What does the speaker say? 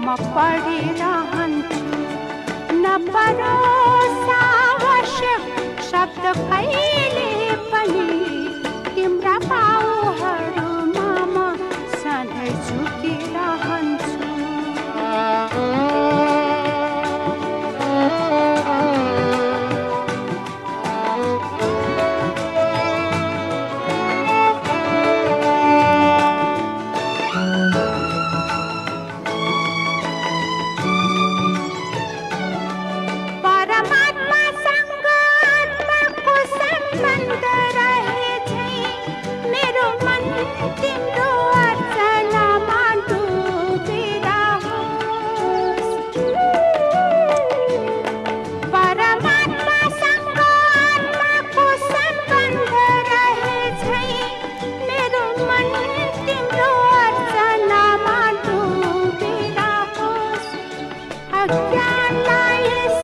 म पढिरहन्छु नपरोस् आवश्यक शब्द कहिले पनि तिम्रा पाउहरूमा म सधैँ झुकिरहन्छु क्या